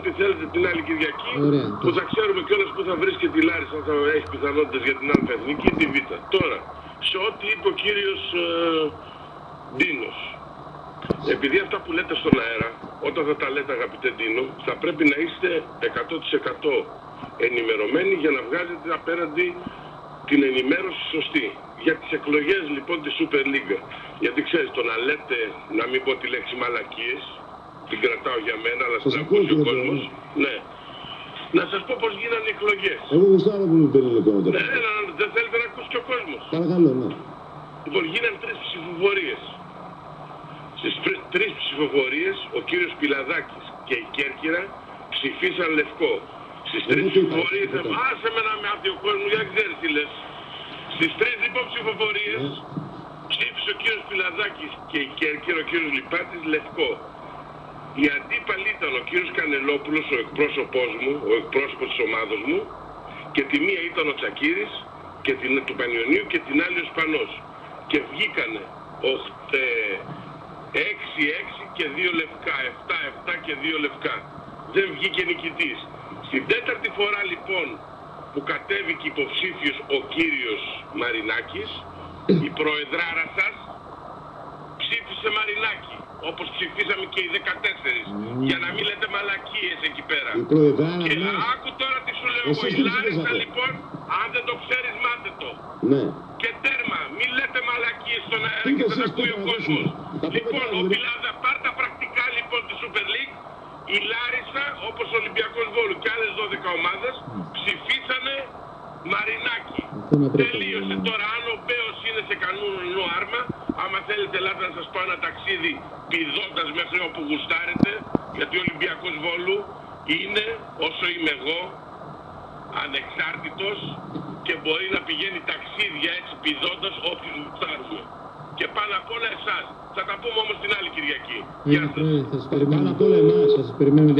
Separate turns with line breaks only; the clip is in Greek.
Τι θέλετε την άλλη Κυριακή, που θα ξέρουμε κιόλας που θα βρίσκεται η Λάρισα, αν θα έχει πιθανότητες για την Α' Εθνική ή τη Β'. Τώρα, σε ό,τι είπε ο κύριος Ντίνος, επειδή αυτά που λέτε στον αέρα, όταν θα τα λέτε αγαπητέ Ντίνο, θα πρέπει να είστε 100% ενημερωμένοι για να βγάζετε απέναντι την ενημέρωση σωστή. Για τις εκλογές λοιπόν της Super League, γιατί ξέρεις, το να λέτε, να μην πω τη λέξη μαλακίες, την κρατάω για μένα, αλλά στην ακούσει ο κόσμος. Ναι. Να σας πω πώς γίνανε οι εκλογές.
Εγώ γουστάρω που μου παίρνει λεπτό.
Ναι, δεν θέλετε να ακούσει και ο κόσμος.
Παρακαλώ, ναι.
Λοιπόν, γίνανε 3 ψηφοφορίες. Στις 3 ψηφοφορίες, ο κύριος Πιλαδάκης και η Κέρκυρα ψηφίσαν λευκό. Στις 3 ψηφοφορίες, άσε με να με άδειο ο κόσμος, για ξέρεις τι λες. Στις 3 λοιπόν ψηφοφορίες, ψήφισε ο κύριος Πιλαδάκης και η Κέρκυρα, ο κύριος Λιπάτης, λευκό. Οι αντίπαλοι ήταν ο κύριος Κανελόπουλος, ο εκπρόσωπός μου, ο εκπρόσωπος της ομάδος μου, και τη μία ήταν ο Τσακίρης και του Πανιωνίου και την άλλη ο Σπανός. Και βγήκανε 6-6 και 2 λευκά, 7-7 και 2 λευκά. Δεν βγήκε νικητής. Στην 4η φορά λοιπόν που κατέβηκε υποψήφιος ο κύριος Μαρινάκης, η προεδράρα σας ψήφισε Μαρινάκη, όπως ψηφίσαμε και οι 14, για να μην λέτε μαλακίες εκεί πέρα. Και άκου τώρα τι σου λέω εγώ, η Λάρισα λοιπόν, αν δεν το ξέρεις μάτε το.
Ναι.
Και τέρμα, μην λέτε μαλακίες στον αέρα και θα τα ακούει ο κόσμος. Λοιπόν, ο Πιλάδα, πάρ' τα πρακτικά λοιπόν τη Super League, η Λάρισα, όπως ο Ολυμπιακός Βόλου και άλλες 12 ομάδες, ψηφίσανε Μαρινάκη. Τελείωσε. Τώρα αν ο Μπέος είναι σε κανονικό άρμα, άμα θέλετε ελάτε να σας πάω ένα ταξίδι πηδώντας μέχρι όπου γουστάρετε, γιατί ο Ολυμπιακός Βόλου είναι, όσο είμαι εγώ, ανεξάρτητος και μπορεί να πηγαίνει ταξίδια έτσι πηδώντας όποιους γουστάρουμε. Και πάνω απ' όλα εσάς. Θα τα πούμε όμως την άλλη Κυριακή. Γεια σας.
Πάνω απ' όλα εμάς, σας περιμένουμε.